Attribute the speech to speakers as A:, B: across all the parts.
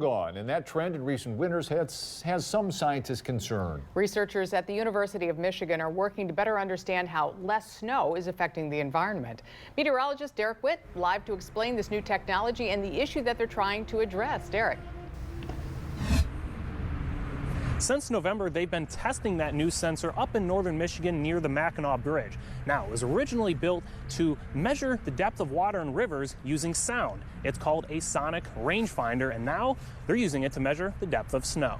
A: Gone, and that trend in recent winters has some scientists concerned.
B: Researchers at the University of Michigan are working to better understand how less snow is affecting the environment. Meteorologist Derek Witt live to explain this new technology and the issue that they're trying to address. Derek.
C: Since November, they've been testing that new sensor up in northern Michigan near the Mackinac Bridge. Now, it was originally built to measure the depth of water in rivers using sound. It's called a sonic rangefinder, and now they're using it to measure the depth of snow.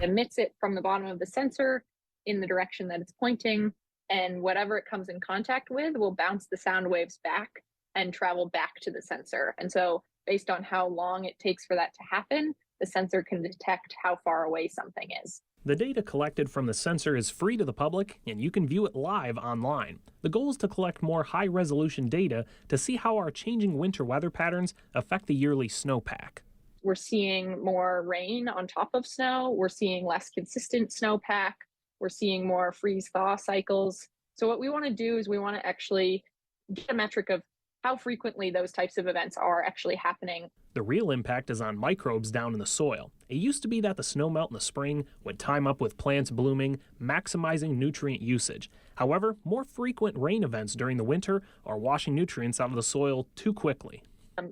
D: It emits it from the bottom of the sensor in the direction that it's pointing, and whatever it comes in contact with will bounce the sound waves back and travel back to the sensor. And so based on how long it takes for that to happen, the sensor can detect how far away something is.
C: The data collected from the sensor is free to the public, and you can view it live online. The goal is to collect more high-resolution data to see how our changing winter weather patterns affect the yearly snowpack.
D: We're seeing more rain on top of snow. We're seeing less consistent snowpack. We're seeing more freeze-thaw cycles. So what we want to do is we want to actually get a metric of how frequently those types of events are actually happening.
C: The real impact is on microbes down in the soil. It used to be that the snow melt in the spring would time up with plants blooming, maximizing nutrient usage. However, more frequent rain events during the winter are washing nutrients out of the soil too quickly.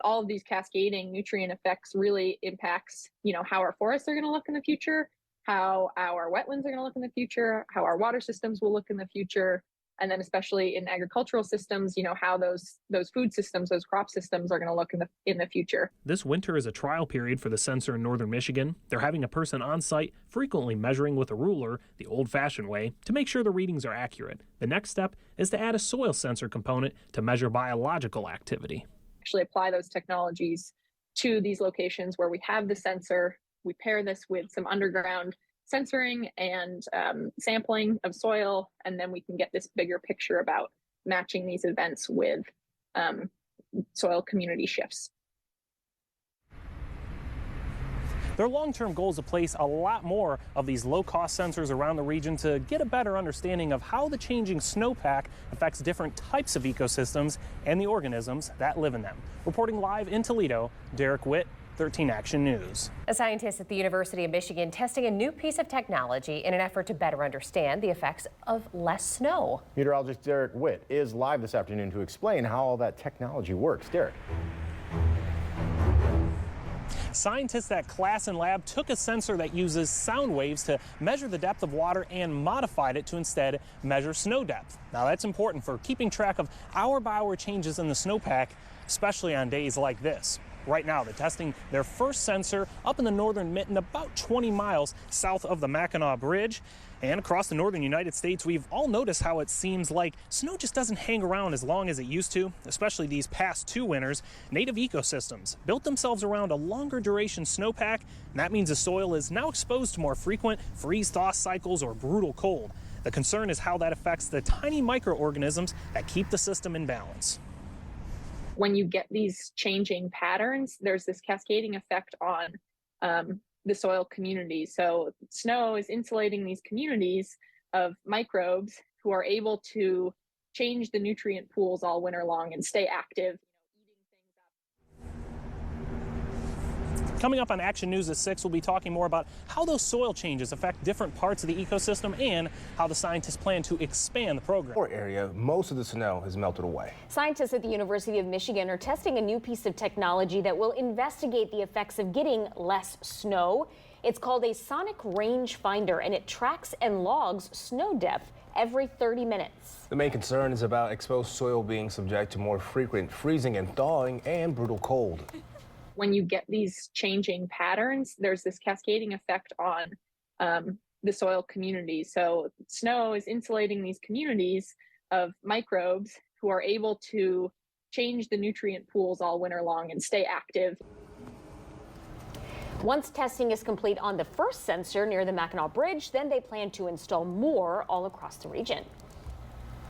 D: All of these cascading nutrient effects really impacts, how our forests are going to look in the future, how our wetlands are going to look in the future, how our water systems will look in the future. And then especially in agricultural systems, how those food systems, those crop systems are going to look in the future.
C: This winter is a trial period for the sensor in northern Michigan. They're having a person on site frequently measuring with a ruler, the old-fashioned way, to make sure the readings are accurate. The next step is to add a soil sensor component to measure biological activity.
D: Actually apply those technologies to these locations where we have the sensor. We pair this with some underground sensoring and sampling of soil, and then we can get this bigger picture about matching these events with soil community shifts.
C: Their long-term goal is to place a lot more of these low-cost sensors around the region to get a better understanding of how the changing snowpack affects different types of ecosystems and the organisms that live in them. Reporting live in Toledo, Derek Witt, 13 Action News.
E: A scientist at the University of Michigan testing a new piece of technology in an effort to better understand the effects of less snow.
F: Meteorologist Derek Witt is live this afternoon to explain how all that technology works. Derek.
C: Scientists at Classen Lab took a sensor that uses sound waves to measure the depth of water and modified it to instead measure snow depth. Now that's important for keeping track of hour-by-hour changes in the snowpack, especially on days like this. Right now, they're testing their first sensor up in the northern mitten about 20 miles south of the Mackinac Bridge. And across the northern United States, we've all noticed how it seems like snow just doesn't hang around as long as it used to, especially these past 2 winters. Native ecosystems built themselves around a longer duration snowpack, and that means the soil is now exposed to more frequent freeze-thaw cycles or brutal cold. The concern is how that affects the tiny microorganisms that keep the system in balance.
D: When you get these changing patterns, there's this cascading effect on the soil community. So snow is insulating these communities of microbes who are able to change the nutrient pools all winter long and stay active.
C: Coming up on Action News at 6, we'll be talking more about how those soil changes affect different parts of the ecosystem and how the scientists plan to expand the program.
F: Area, most of the snow has melted away.
E: Scientists at the University of Michigan are testing a new piece of technology that will investigate the effects of getting less snow. It's called a sonic rangefinder, and it tracks and logs snow depth every 30 minutes.
F: The main concern is about exposed soil being subject to more frequent freezing and thawing and brutal cold.
D: When you get these changing patterns, there's this cascading effect on the soil community. So snow is insulating these communities of microbes who are able to change the nutrient pools all winter long and stay active.
E: Once testing is complete on the first sensor near the Mackinac Bridge, then they plan to install more all across the region.